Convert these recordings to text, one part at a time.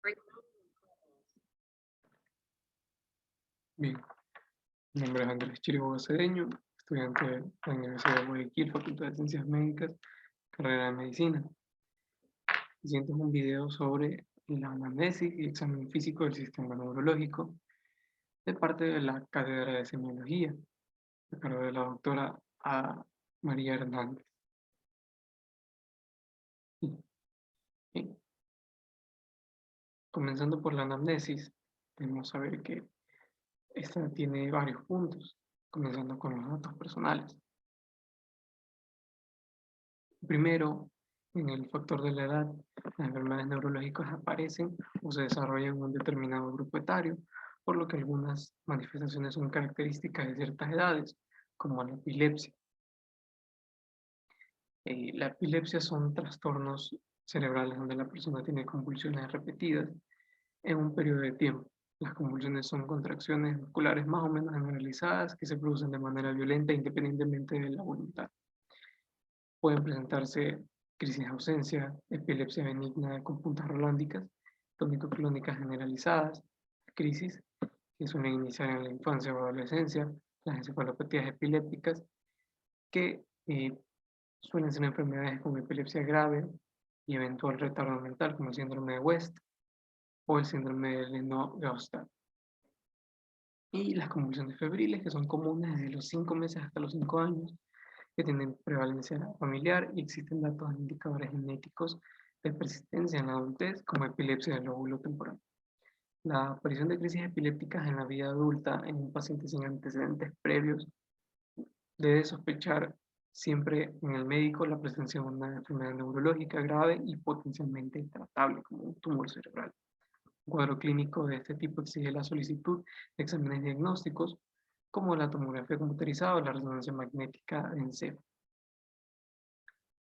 Bien, mi nombre es Andrés Chiriboga Cedeño, estudiante de la Universidad de Guayaquil, Facultad de Ciencias Médicas, carrera de Medicina. El siguiente es un video sobre la anamnesis y examen físico del sistema neurológico de parte de la Cátedra de Semiología, a cargo de la doctora María Hernández. Bien, comenzando por la anamnesis, debemos saber que esta tiene varios puntos, comenzando con los datos personales. Primero, en el factor de la edad, las enfermedades neurológicas aparecen o se desarrollan en un determinado grupo etario, por lo que algunas manifestaciones son características de ciertas edades, como la epilepsia. La epilepsia son trastornos cerebrales donde la persona tiene convulsiones repetidas en un periodo de tiempo. Las convulsiones son contracciones musculares más o menos generalizadas que se producen de manera violenta independientemente de la voluntad. Pueden presentarse crisis de ausencia, epilepsia benigna con puntas rolándicas, tónico-clónicas generalizadas, crisis que suelen iniciar en la infancia o adolescencia, las encefalopatías epilépticas, que suelen ser enfermedades con epilepsia grave y eventual retardo mental, como el síndrome de West o el síndrome de Lennox-Gastaut. Y las convulsiones febriles, que son comunes desde los 5 meses hasta los 5 años, que tienen prevalencia familiar y existen datos de indicadores genéticos de persistencia en la adultez, como epilepsia del lóbulo temporal. La aparición de crisis epilépticas en la vida adulta en un paciente sin antecedentes previos debe sospechar siempre en el médico la presencia de una enfermedad neurológica grave y potencialmente tratable, como un tumor cerebral. Un cuadro clínico de este tipo exige la solicitud de exámenes diagnósticos, como la tomografía computarizada o la resonancia magnética de encéfalo.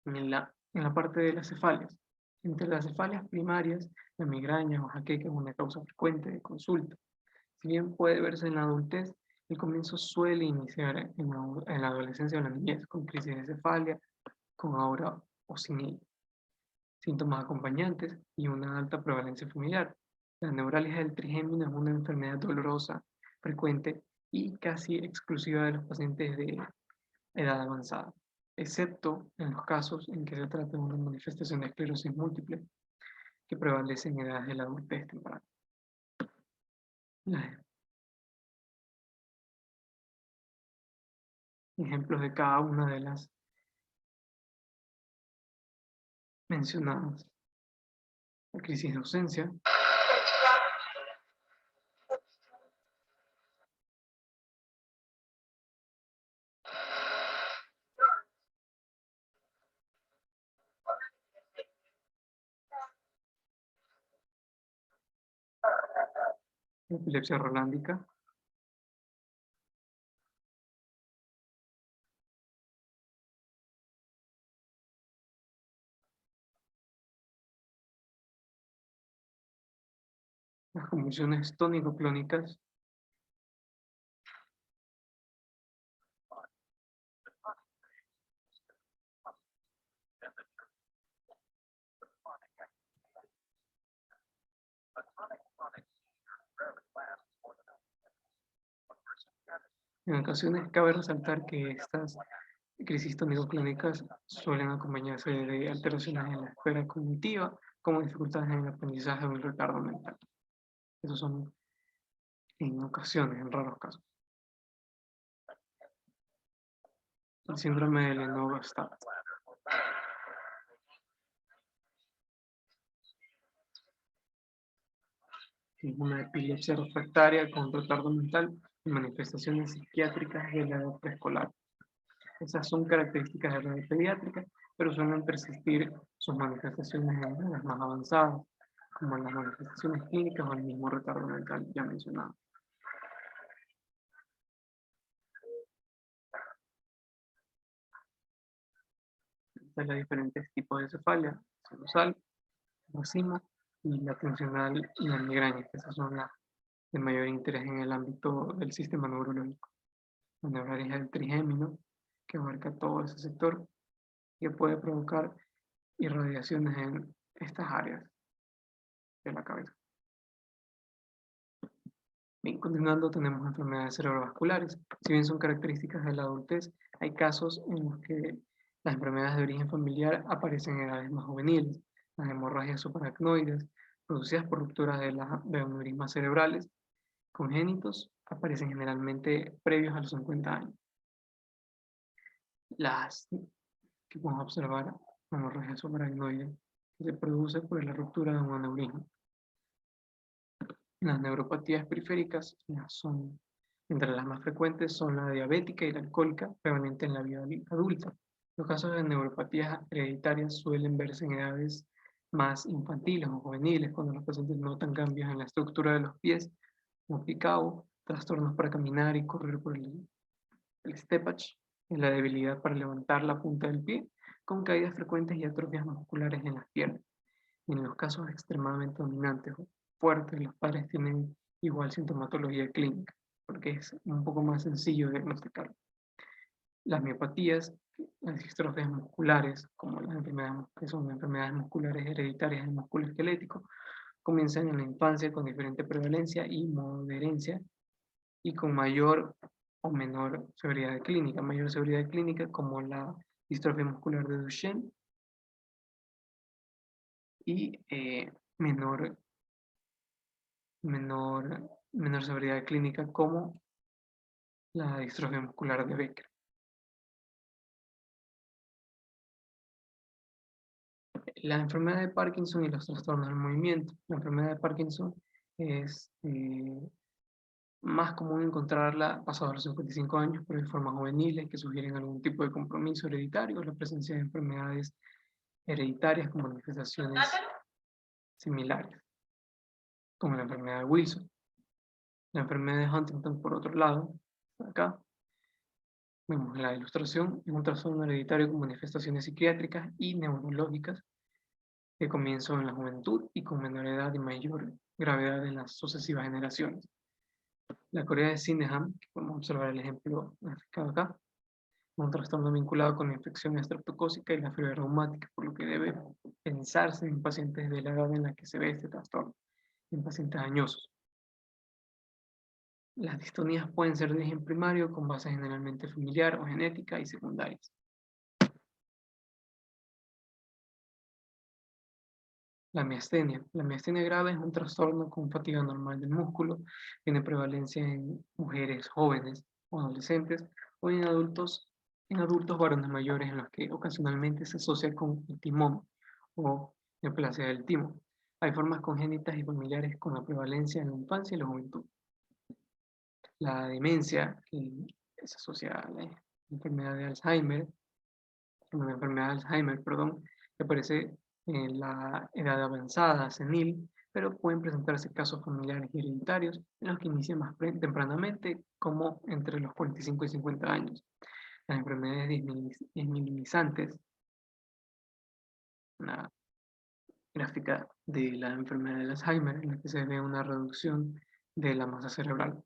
En la parte de las cefalias. Entre las cefalias primarias, la migraña o jaqueca es una causa frecuente de consulta. Si bien puede verse en la adultez, el comienzo suele iniciar en la adolescencia o la niñez, con crisis de cefalia, con aura o sin ella. Síntomas acompañantes y una alta prevalencia familiar. La neuralgia del trigémino es una enfermedad dolorosa, frecuente y casi exclusiva de los pacientes de edad avanzada, excepto en los casos en que se trata de una manifestación de esclerosis múltiple que prevalece en edades de la adultez temprana. Los ejemplos de cada una de las mencionadas. La crisis de ausencia, la epilepsia rolándica, las convulsiones tónico-clónicas, en ocasiones cabe resaltar que estas crisis tónico-clónicas suelen acompañarse de alteraciones en la esfera cognitiva, como dificultades en el aprendizaje o el retardo mental. Esos son en ocasiones, en raros casos. El síndrome de Lennox-Gastaut. Es una epilepsia refractaria con retardo mental y manifestaciones psiquiátricas de la edad preescolar. Esas son características de la edad pediátrica, pero suelen persistir sus manifestaciones en edades más avanzadas, como las manifestaciones clínicas o el mismo retardo mental ya mencionado. De los diferentes tipos de cefalia, sinusal, racimo y la tensional y la migraña, que esas son las de mayor interés en el ámbito del sistema neurológico. La neuralgia del trigémino, que abarca todo ese sector, que puede provocar irradiaciones en estas áreas. de la cabeza. Bien, continuando, tenemos enfermedades cerebrovasculares. Si bien son características de la adultez, hay casos en los que las enfermedades de origen familiar aparecen en edades más juveniles. Las hemorragias subaracnoides, producidas por rupturas de aneurismas cerebrales congénitos, aparecen generalmente previos a los 50 años. Las que podemos observar, hemorragia subaracnoide, que se produce por la ruptura de un aneurisma. Las neuropatías periféricas entre las más frecuentes son la diabética y la alcohólica, prevalente en la vida adulta. Los casos de neuropatías hereditarias suelen verse en edades más infantiles o juveniles, cuando los pacientes notan cambios en la estructura de los pies, como picado, trastornos para caminar y correr por el steppage, en la debilidad para levantar la punta del pie, con caídas frecuentes y atrofias musculares en las piernas. En los casos extremadamente dominantes o fuertes, los padres tienen igual sintomatología clínica, porque es un poco más sencillo diagnosticar. Las miopatías, las distrofias musculares, como las enfermedades que son enfermedades musculares hereditarias del músculo esquelético, comienzan en la infancia con diferente prevalencia y modo de herencia y con mayor o menor severidad clínica. Mayor severidad clínica como la distrofia muscular de Duchenne y menor, menor severidad clínica como la distrofia muscular de Becker. La enfermedad de Parkinson y los trastornos del movimiento. La enfermedad de Parkinson es más común encontrarla pasados los 55 años, pero en formas juveniles que sugieren algún tipo de compromiso hereditario, la presencia de enfermedades hereditarias con manifestaciones similares, como la enfermedad de Wilson. La enfermedad de Huntington, por otro lado, acá vemos la ilustración, es un trastorno hereditario con manifestaciones psiquiátricas y neurológicas que comienza en la juventud y con menor edad y mayor gravedad en las sucesivas generaciones. La Corea de Sydenham, que podemos observar el ejemplo graficado acá, un trastorno vinculado con la infección estreptocócica y la fiebre reumática, por lo que debe pensarse en pacientes de la edad en la que se ve este trastorno, en pacientes añosos. Las distonías pueden ser de origen primario con base generalmente familiar o genética y secundarias. La miastenia. La miastenia grave es un trastorno con fatiga normal del músculo, tiene prevalencia en mujeres jóvenes o adolescentes o en adultos varones mayores en los que ocasionalmente se asocia con el timón o neoplasia del timo. Hay formas congénitas y familiares con la prevalencia en la infancia y la juventud. La demencia, que se asocia a la enfermedad de Alzheimer, una enfermedad de Alzheimer, perdón, que aparece en la edad avanzada, senil, pero pueden presentarse casos familiares y hereditarios en los que inician más tempranamente, como entre los 45 y 50 años. Las enfermedades desmielinizantes, una gráfica de la enfermedad de Alzheimer, en la que se ve una reducción de la masa cerebral.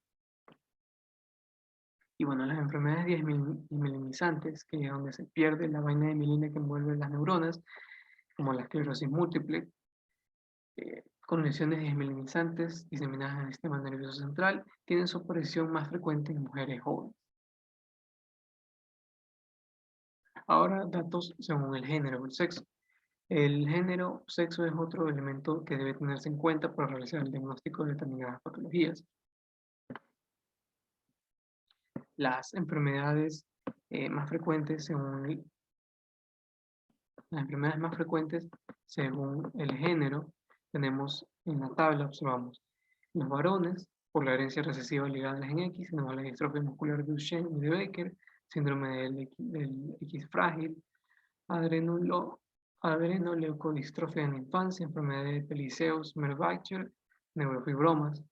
Y bueno, las enfermedades desmielinizantes, que es donde se pierde la vaina de mielina que envuelve las neuronas, como la esclerosis múltiple, con lesiones desmielinizantes diseminadas en el sistema nervioso central, tienen su aparición más frecuente en mujeres jóvenes. Ahora, datos según el género o el sexo. El género o sexo es otro elemento que debe tenerse en cuenta para realizar el diagnóstico de determinadas patologías. Las enfermedades más frecuentes las enfermedades más frecuentes según el género tenemos en la tabla, observamos los varones, por la herencia recesiva ligada al gen X, tenemos la distrofia muscular de Duchenne y de Becker, síndrome del X frágil, adrenoleucodistrofia en la infancia, enfermedad de Pelizaeus-Merzbacher, neurofibromas.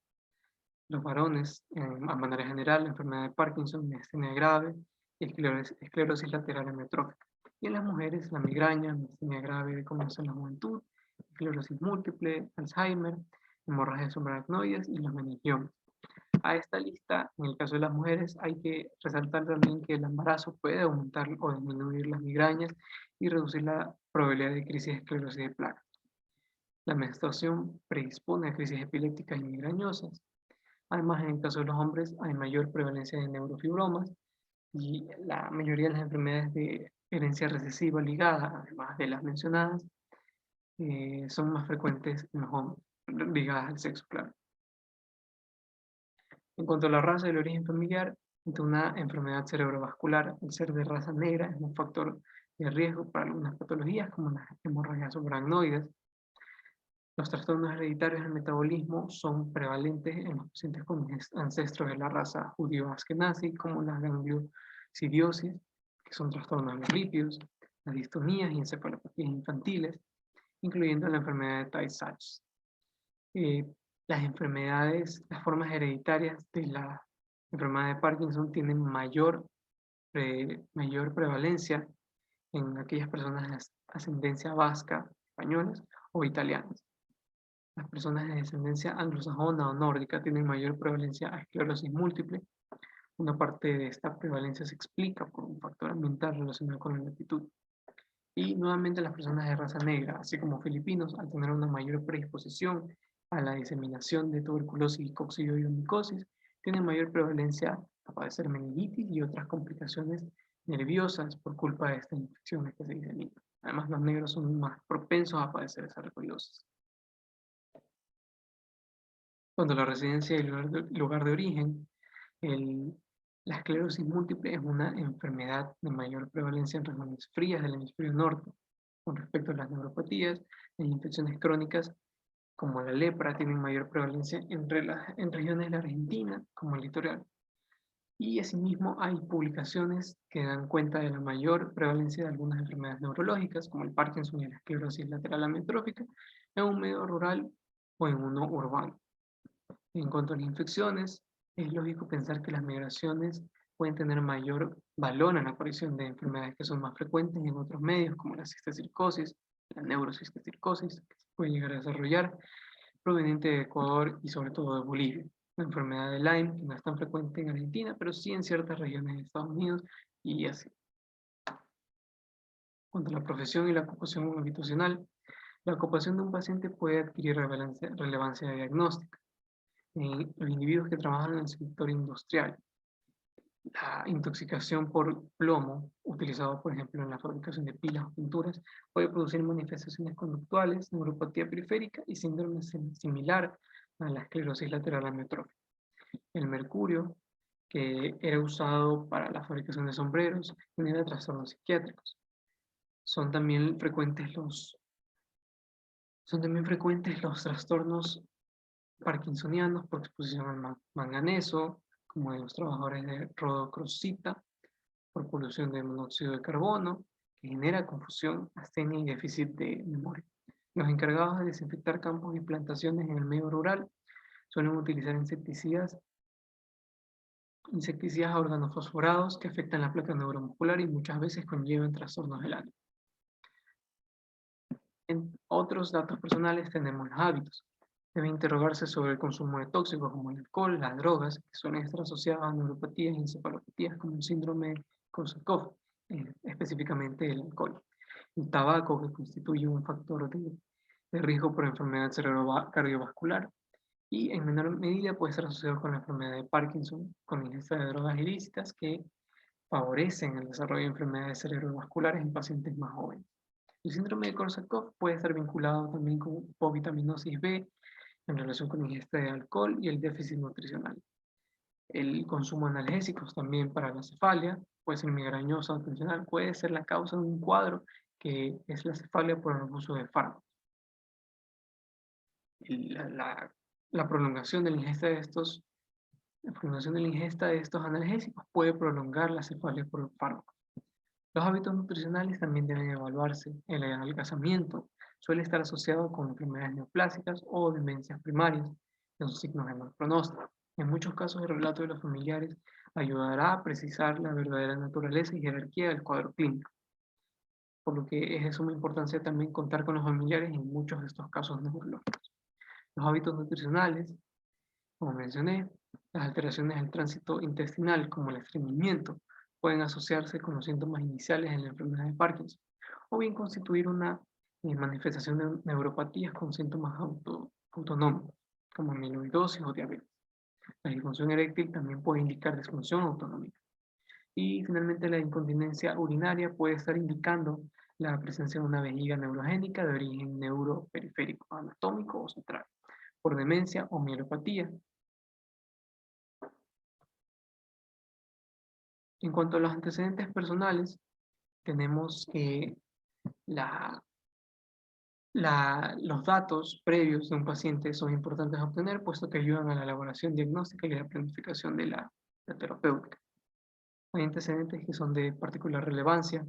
Los varones, a manera general, la enfermedad de Parkinson, miastenia grave y esclerosis lateral amiotrófica. Y en las mujeres, la migraña, miastenia grave de comienzo en la juventud, esclerosis múltiple, Alzheimer, hemorragias subaracnoides y los meningiomas. A esta lista, en el caso de las mujeres, hay que resaltar también que el embarazo puede aumentar o disminuir las migrañas y reducir la probabilidad de crisis de esclerosis de placa. La menstruación predispone a crisis epilépticas y migrañosas. Además, en el caso de los hombres hay mayor prevalencia de neurofibromas y la mayoría de las enfermedades de herencia recesiva ligada, además de las mencionadas, son más frecuentes en los hombres, ligadas al sexo, claro. En cuanto a la raza y el origen familiar, ante una enfermedad cerebrovascular, el ser de raza negra es un factor de riesgo para algunas patologías como las hemorragias subaracnoides. Los trastornos hereditarios del metabolismo son prevalentes en los pacientes con ancestros de la raza judío-askenazí, como la gangliosidiosis, que son trastornos de los lípidos, las distonías y encefalopatías infantiles, incluyendo la enfermedad de Tay-Sachs. Eh, las formas hereditarias de la enfermedad de Parkinson tienen mayor prevalencia en aquellas personas de ascendencia vasca, españolas o italianas. Las personas de descendencia anglosajona o nórdica tienen mayor prevalencia a esclerosis múltiple. Una parte de esta prevalencia se explica por un factor ambiental relacionado con la latitud. Y nuevamente las personas de raza negra, así como filipinos, al tener una mayor predisposición a la diseminación de tuberculosis y coccidioidomicosis, tienen mayor prevalencia a padecer meningitis y otras complicaciones nerviosas por culpa de estas infecciones que se diseminan. Además, los negros son más propensos a padecer sarcoidosis. Cuando la residencia y el lugar de origen, el- la esclerosis múltiple es una enfermedad de mayor prevalencia en regiones frías del hemisferio norte. Con respecto a las neuropatías, las infecciones crónicas como la lepra tienen mayor prevalencia en regiones de la Argentina, como el litoral. Y asimismo hay publicaciones que dan cuenta de la mayor prevalencia de algunas enfermedades neurológicas, como el Parkinson y la esclerosis lateral amiotrófica, en un medio rural o en uno urbano. En cuanto a las infecciones, es lógico pensar que las migraciones pueden tener mayor valor en la aparición de enfermedades que son más frecuentes en otros medios, como la cisticercosis, la neurocisticercosis, que se puede llegar a desarrollar, proveniente de Ecuador y sobre todo de Bolivia. La enfermedad de Lyme, que no es tan frecuente en Argentina, pero sí en ciertas regiones de Estados Unidos y así. Cuanto a la profesión y la ocupación habitacional, la ocupación de un paciente puede adquirir relevancia diagnóstica. Los individuos que trabajan en el sector industrial, la intoxicación por plomo, utilizado por ejemplo en la fabricación de pilas o pinturas, puede producir manifestaciones conductuales, neuropatía periférica y síndrome similar a la esclerosis lateral amiotrófica. El mercurio, que era usado para la fabricación de sombreros, genera trastornos psiquiátricos. Son también frecuentes los trastornos parkinsonianos por exposición al manganeso, como de los trabajadores de rodocrosita, por polución de monóxido de carbono, que genera confusión, astenia y déficit de memoria. Los encargados de desinfectar campos y plantaciones en el medio rural suelen utilizar insecticidas organofosforados que afectan la placa neuromuscular y muchas veces conllevan trastornos del ánimo. En otros datos personales tenemos los hábitos. Debe interrogarse sobre el consumo de tóxicos como el alcohol, las drogas, que suelen estar asociadas a neuropatías y encefalopatías como el síndrome de Korsakoff, específicamente el alcohol. El tabaco, que constituye un factor de riesgo por enfermedad cardiovascular, y en menor medida puede estar asociado con la enfermedad de Parkinson, con ingesta de drogas ilícitas que favorecen el desarrollo de enfermedades cerebrovasculares en pacientes más jóvenes. El síndrome de Korsakoff puede estar vinculado también con hipovitaminosis B en relación con ingesta de alcohol y el déficit nutricional. El consumo de analgésicos también para la cefalia, puede ser migrañosa o tensional, puede ser la causa de un cuadro que es la cefalia por el uso de fármacos. La, la- la prolongación de la ingesta de estos, la prolongación de la ingesta de estos analgésicos puede prolongar la cefalia por fármacos. Los hábitos nutricionales también deben evaluarse. El adelgazamiento suele estar asociado con enfermedades neoplásicas o demencias primarias, que son signos de mal pronóstico. En muchos casos, el relato de los familiares ayudará a precisar la verdadera naturaleza y jerarquía del cuadro clínico, por lo que es de suma importancia también contar con los familiares en muchos de estos casos neurológicos. Los hábitos nutricionales, como mencioné, las alteraciones del tránsito intestinal, como el estreñimiento, pueden asociarse con los síntomas iniciales de la enfermedad de Parkinson, o bien constituir una manifestación de neuropatías con síntomas autonómicos, como amiloidosis o diabetes. La disfunción eréctil también puede indicar disfunción autonómica. Y finalmente la incontinencia urinaria puede estar indicando la presencia de una vejiga neurogénica de origen neuroperiférico, anatómico o central, por demencia o mielopatía. En cuanto a los antecedentes personales, tenemos que los datos previos de un paciente son importantes a obtener, puesto que ayudan a la elaboración diagnóstica y la planificación de la terapéutica. Hay antecedentes que son de particular relevancia.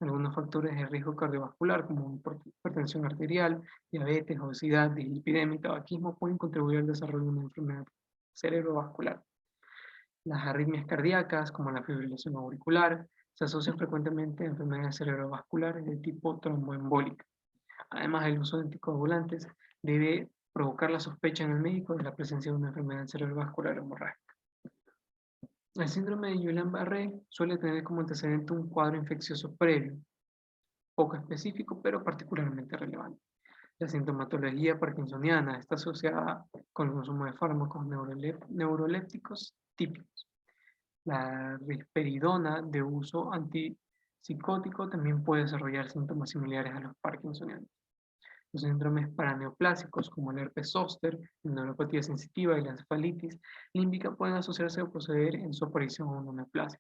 Algunos factores de riesgo cardiovascular, como hipertensión arterial, diabetes, obesidad, dislipidemia y tabaquismo, pueden contribuir al desarrollo de una enfermedad cerebrovascular. Las arritmias cardíacas, como la fibrilación auricular, se asocian frecuentemente a enfermedades cerebrovasculares de tipo tromboembólica. Además, el uso de anticoagulantes debe provocar la sospecha en el médico de la presencia de una enfermedad cerebrovascular hemorrágica. El síndrome de Guillain-Barré suele tener como antecedente un cuadro infeccioso previo, poco específico, pero particularmente relevante. La sintomatología parkinsoniana está asociada con el consumo de fármacos neurolépticos típicos. La risperidona de uso antipsicótico también puede desarrollar síntomas similares a los parkinsonianos. Los síndromes paraneoplásicos, como el herpes zóster, la neuropatía sensitiva y la encefalitis límbica, pueden asociarse o proceder en su aparición a una neoplasia.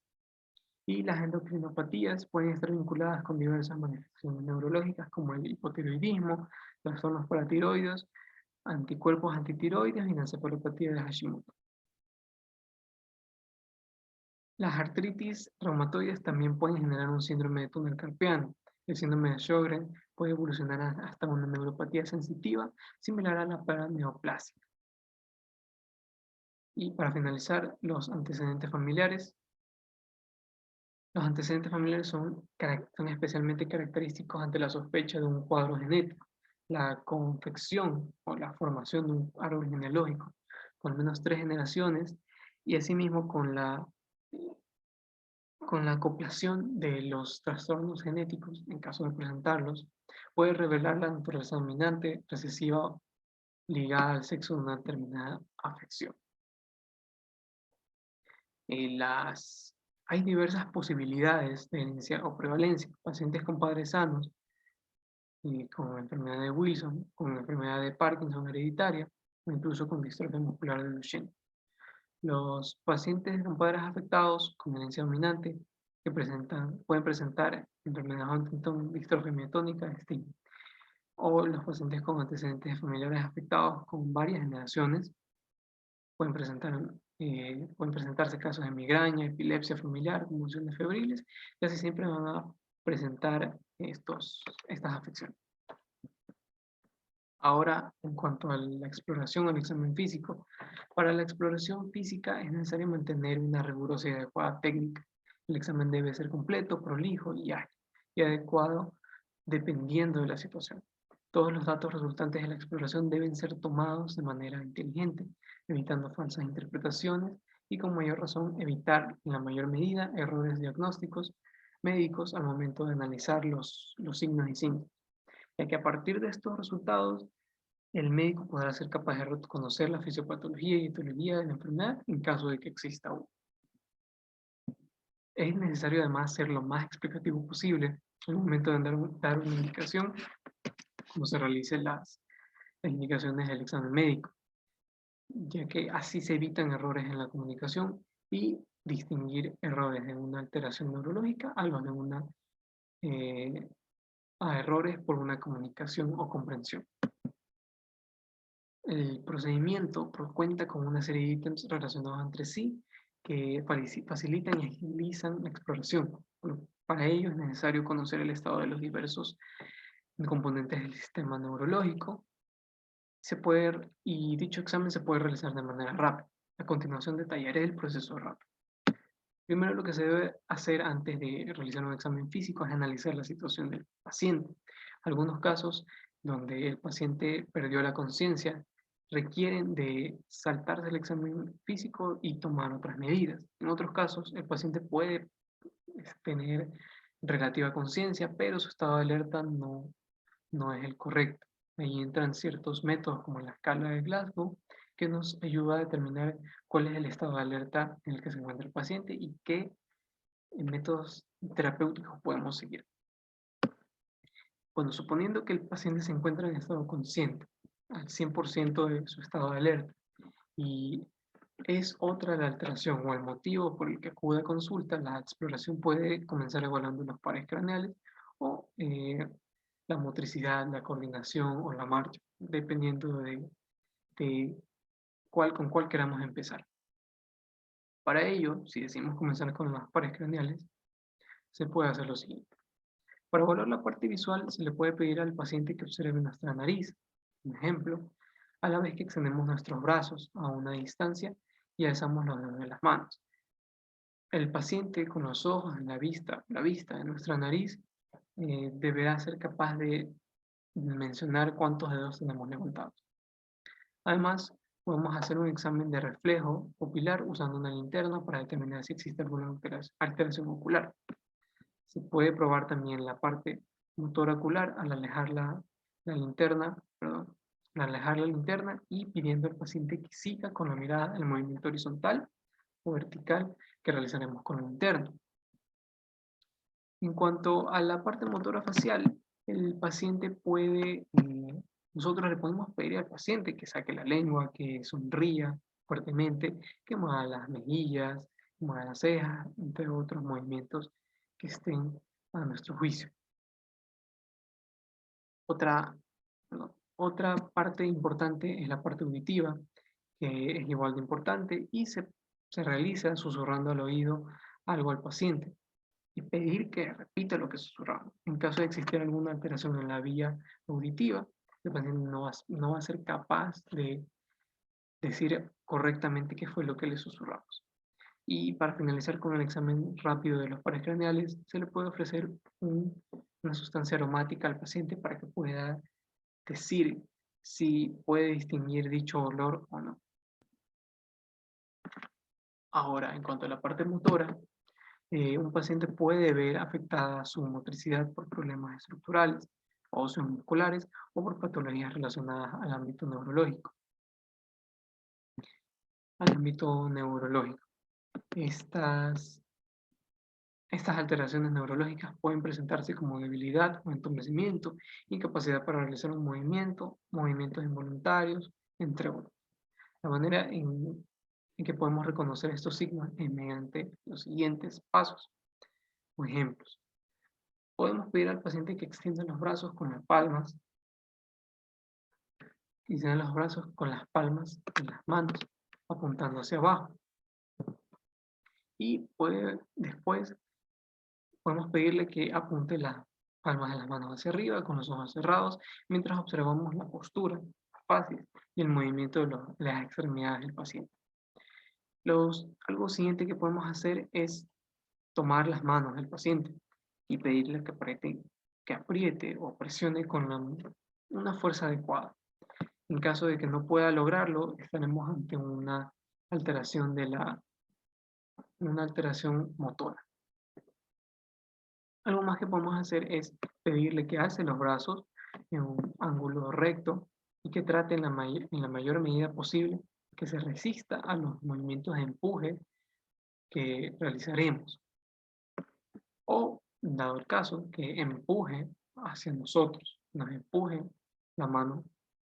Y las endocrinopatías pueden estar vinculadas con diversas manifestaciones neurológicas, como el hipotiroidismo, trastornos paratiroides, anticuerpos antitiroides y la encefalopatía de Hashimoto. Las artritis reumatoides también pueden generar un síndrome de túnel carpiano. El síndrome de Sjögren puede evolucionar hasta una neuropatía sensitiva similar a la paraneoplasia. Y para finalizar, los antecedentes familiares. Los antecedentes familiares son especialmente característicos ante la sospecha de un cuadro genético. La confección o la formación de un árbol genealógico con al menos 3 generaciones y asimismo con la acoplación de los trastornos genéticos, en caso de presentarlos, puede revelar la naturaleza dominante recesiva ligada al sexo de una determinada afección. Hay diversas posibilidades de herencia o prevalencia. Pacientes con padres sanos y con enfermedad de Wilson, con enfermedad de Parkinson hereditaria, o incluso con distrofia muscular de Duchenne. Los pacientes con padres afectados con herencia dominante que pueden presentar enfermedad de Huntington, distrofia miotónica, STIM. O los pacientes con antecedentes familiares afectados con varias generaciones pueden presentarse casos de migraña, epilepsia familiar, convulsiones febriles, y así siempre van a presentar estas afecciones. Ahora, en cuanto a la exploración o el examen físico, para la exploración física es necesario mantener una rigurosa y adecuada técnica. El examen debe ser completo, prolijo y ágil, y adecuado dependiendo de la situación. Todos los datos resultantes de la exploración deben ser tomados de manera inteligente, evitando falsas interpretaciones y con mayor razón evitar en la mayor medida errores diagnósticos médicos al momento de analizar los signos y síntomas, ya que a partir de estos resultados el médico podrá ser capaz de reconocer la fisiopatología y etiología de la enfermedad en caso de que exista una. Es necesario además ser lo más explicativo posible al momento de dar una indicación, como se realicen las indicaciones del examen médico, ya que así se evitan errores en la comunicación y distinguir errores de una alteración neurológica a errores por una comunicación o comprensión. El procedimiento cuenta con una serie de ítems relacionados entre sí que facilitan y agilizan la exploración. Bueno, para ello es necesario conocer el estado de los diversos componentes del sistema neurológico. Y dicho examen se puede realizar de manera rápida. A continuación detallaré el proceso rápido. Primero, lo que se debe hacer antes de realizar un examen físico es analizar la situación del paciente. Algunos casos donde el paciente perdió la conciencia requieren de saltarse el examen físico y tomar otras medidas. En otros casos, el paciente puede tener relativa conciencia, pero su estado de alerta no no es el correcto. Ahí entran ciertos métodos como la escala de Glasgow, que nos ayuda a determinar cuál es el estado de alerta en el que se encuentra el paciente y qué métodos terapéuticos podemos seguir. Bueno, suponiendo que el paciente se encuentra en estado consciente, al 100% de su estado de alerta, y es otra la alteración o el motivo por el que acude a consulta, la exploración puede comenzar evaluando los pares craneales o la motricidad, la coordinación o la marcha, dependiendo de con cuál queramos empezar. Para ello, si decidimos comenzar con los pares craneales, se puede hacer lo siguiente. Para evaluar la parte visual, se le puede pedir al paciente que observe nuestra nariz, por ejemplo, a la vez que extendemos nuestros brazos a una distancia y alzamos los dedos de las manos. El paciente con los ojos en la vista de nuestra nariz, deberá ser capaz de mencionar cuántos dedos tenemos levantados. Además, podemos hacer un examen de reflejo pupilar usando una linterna para determinar si existe alguna alteración ocular. Se puede probar también la parte motora ocular al alejar la linterna, perdón, al alejar la linterna y pidiendo al paciente que siga con la mirada el movimiento horizontal o vertical que realizaremos con la linterna. En cuanto a la parte motora facial, el paciente puede, nosotros le podemos pedir al paciente que saque la lengua, que sonría fuertemente, que mueva las mejillas, que mueva las cejas, entre otros movimientos que estén a nuestro juicio. Otra, otra parte importante es la parte auditiva, que es igual de importante y se realiza susurrando al oído algo al paciente y pedir que repita lo que susurramos. En caso de existir alguna alteración en la vía auditiva, el paciente no va a ser capaz de decir correctamente qué fue lo que le susurramos. Y para finalizar con el examen rápido de los pares craneales, se le puede ofrecer una sustancia aromática al paciente para que pueda decir si puede distinguir dicho olor o no. Ahora, en cuanto a la parte motora, un paciente puede ver afectada su motricidad por problemas estructurales, óseos musculares o por patologías relacionadas al ámbito neurológico. Estas alteraciones neurológicas pueden presentarse como debilidad o entumecimiento, incapacidad para realizar un movimiento, movimientos involuntarios, entre otros. La manera en que podemos reconocer estos signos es mediante los siguientes pasos o ejemplos. Podemos pedir al paciente que extienda los brazos con las palmas, que extienda los brazos con las palmas de las manos, apuntando hacia abajo. Y después podemos pedirle que apunte las palmas de las manos hacia arriba, con los ojos cerrados, mientras observamos la postura, las facies y el movimiento de las extremidades del paciente. Algo siguiente que podemos hacer es tomar las manos del paciente y pedirle que apriete o presione con una fuerza adecuada. En caso de que no pueda lograrlo, estaremos ante una alteración motora. Algo más que podemos hacer es pedirle que alce los brazos en un ángulo recto y que trate en la mayor medida posible que se resista a los movimientos de empuje que realizaremos. O, dado el caso, que empuje hacia nosotros, nos empuje la mano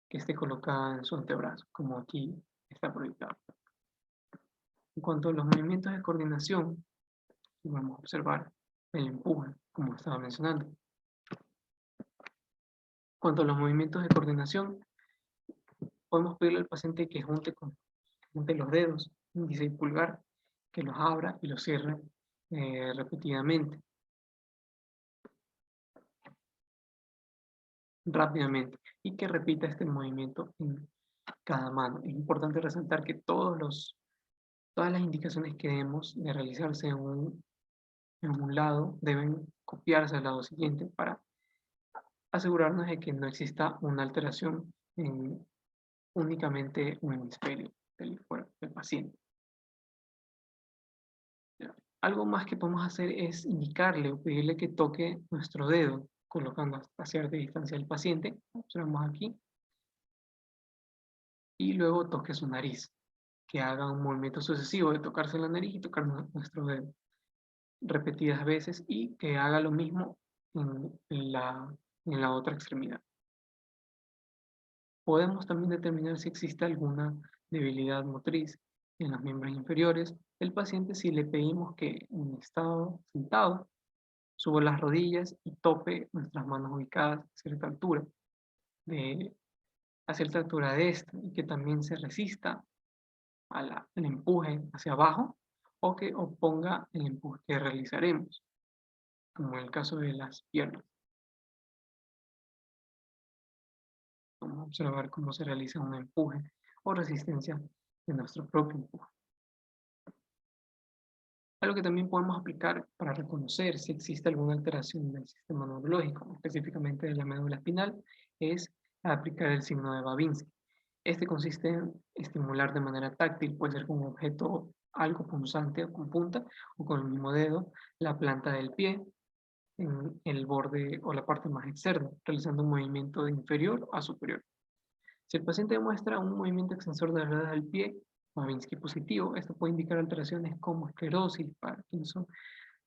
que esté colocada en su antebrazo, como aquí está proyectado. En cuanto a los movimientos de coordinación, vamos a observar el empuje, como estaba mencionando. En cuanto a los movimientos de coordinación, podemos pedirle al paciente que junte los dedos, índice y pulgar, que los abra y los cierre repetidamente, rápidamente, y que repita este movimiento en cada mano. Es importante resaltar que todas las indicaciones que demos de realizarse en un lado deben copiarse al lado siguiente para asegurarnos de que no exista una alteración en únicamente un hemisferio del paciente. Algo más que podemos hacer es indicarle o pedirle que toque nuestro dedo colocando a cierta distancia del paciente, observamos aquí, y luego toque su nariz, que haga un movimiento sucesivo de tocarse la nariz y tocar nuestro dedo repetidas veces y que haga lo mismo en la otra extremidad. Podemos también determinar si existe alguna debilidad motriz en los miembros inferiores del paciente si le pedimos que en estado sentado suba las rodillas y tope nuestras manos ubicadas a cierta altura de esta y que también se resista al empuje hacia abajo o que oponga el empuje que realizaremos, como en el caso de las piernas. Vamos a observar cómo se realiza un empuje o resistencia de nuestro propio empuje. Algo que también podemos aplicar para reconocer si existe alguna alteración del sistema neurológico, específicamente de la médula espinal, es aplicar el signo de Babinski. Este consiste en estimular de manera táctil, puede ser con un objeto algo punzante o con punta, o con el mismo dedo, la planta del pie en el borde o la parte más externa, realizando un movimiento de inferior a superior. Si el paciente demuestra un movimiento extensor de la rueda del pie, Babinski positivo, esto puede indicar alteraciones como esclerosis, Parkinson,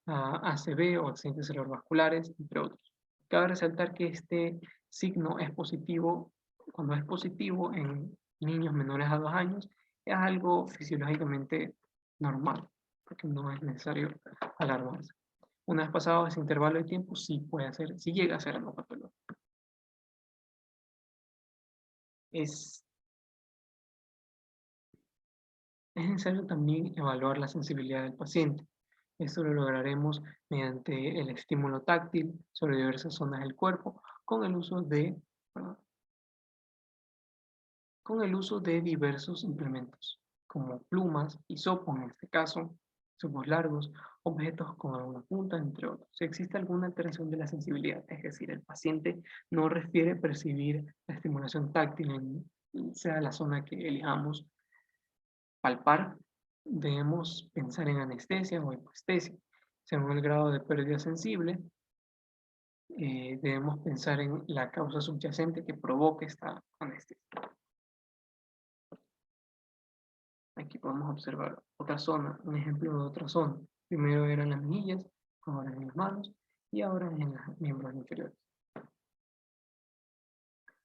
ACV o accidentes cerebrovasculares, entre otros. Cabe resaltar que este signo es positivo, cuando es positivo en niños menores a 2 años, es algo fisiológicamente normal, porque no es necesario alarmarse. Una vez pasado ese intervalo de tiempo, sí llega a ser algo patológico. Es Es necesario también evaluar la sensibilidad del paciente. Esto lo lograremos mediante el estímulo táctil sobre diversas zonas del cuerpo con el uso perdón, con el uso de diversos implementos, como plumas, hisopos en este caso, hisopos largos, objetos con alguna punta, entre otros. Si existe alguna alteración de la sensibilidad, es decir, el paciente no refiere percibir la estimulación táctil sea la zona que elijamos palpar, debemos pensar en anestesia o hipoestesia. Según el grado de pérdida sensible, debemos pensar en la causa subyacente que provoque esta anestesia. Aquí podemos observar otra zona, un ejemplo de otra zona. Primero eran las mejillas, ahora en las manos y ahora en los miembros inferiores.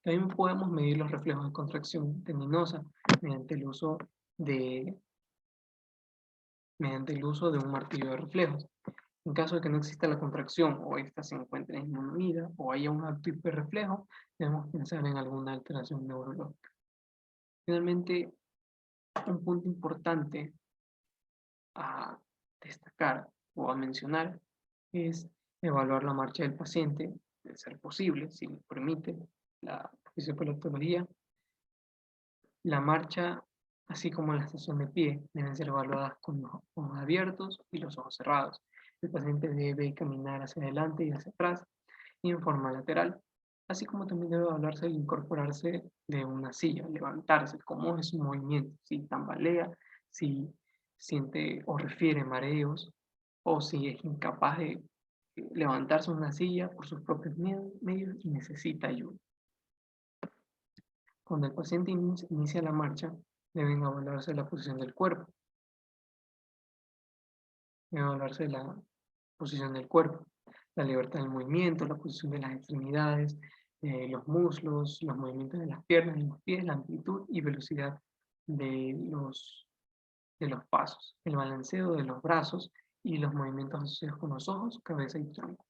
También podemos medir los reflejos de contracción tendinosa mediante el uso de, un martillo de reflejos. En caso de que no exista la contracción o ésta se encuentre disminuida o haya un alto hiperreflejo, debemos pensar en alguna alteración neurológica. Finalmente, un punto importante a destacar o a mencionar es evaluar la marcha del paciente, de ser posible, si lo permite la fisiopatología. La marcha, así como la estación de pie, deben ser evaluadas con los ojos abiertos y los ojos cerrados. El paciente debe caminar hacia adelante y hacia atrás y en forma lateral, así como también debe evaluarse el incorporarse de una silla, levantarse, cómo es su movimiento, si tambalea, si siente o refiere mareos, o si es incapaz de levantarse de una silla por sus propios medios y necesita ayuda. Cuando el paciente inicia la marcha, deben evaluarse la posición del cuerpo, debe evaluarse la posición del cuerpo, la libertad del movimiento, la posición de las extremidades, los muslos, los movimientos de las piernas y los pies, la amplitud y velocidad de los pasos, el balanceo de los brazos y los movimientos asociados con los ojos, cabeza y tronco.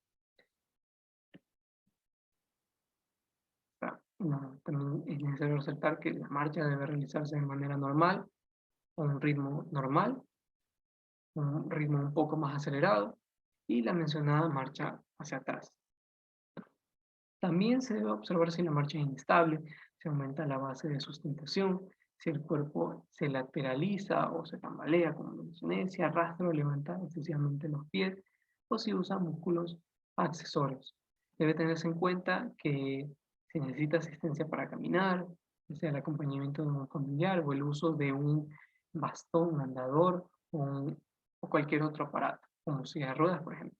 También es necesario resaltar que la marcha debe realizarse de manera normal, a un ritmo normal, un ritmo un poco más acelerado y la mencionada marcha hacia atrás. También se debe observar si la marcha es inestable, si aumenta la base de sustentación, si el cuerpo se lateraliza o se tambalea, como lo mencioné, si arrastra o levanta excesivamente los pies o si usa músculos accesorios. Debe tenerse en cuenta que si necesita asistencia para caminar, ya sea el acompañamiento de un familiar o el uso de un bastón, un andador o cualquier otro aparato, como silla de ruedas, por ejemplo.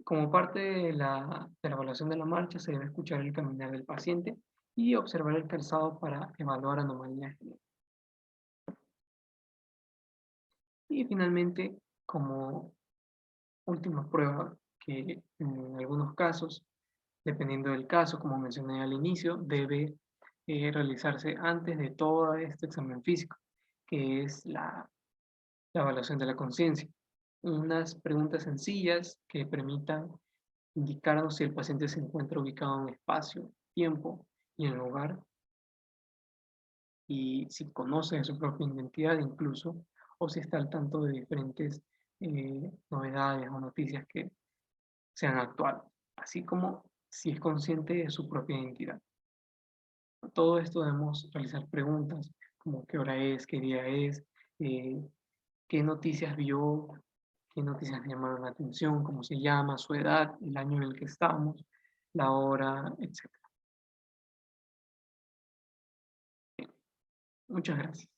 Como parte de la evaluación de la marcha, se debe escuchar el caminar del paciente y observar el calzado para evaluar anomalías. Y finalmente, como última prueba, que en algunos casos, dependiendo del caso, como mencioné al inicio, debe realizarse antes de todo este examen físico, que es la evaluación de la conciencia. Unas preguntas sencillas que permitan indicarnos si el paciente se encuentra ubicado en espacio, tiempo y en lugar, y si conoce de su propia identidad incluso, o si está al tanto de diferentes novedades o noticias que sean actuales, así como si es consciente de su propia identidad. A todo esto debemos realizar preguntas como qué hora es, qué día es, eh, qué noticias vio, qué noticias le llamaron la atención, cómo se llama, su edad, el año en el que estamos, la hora, etc. Muchas gracias.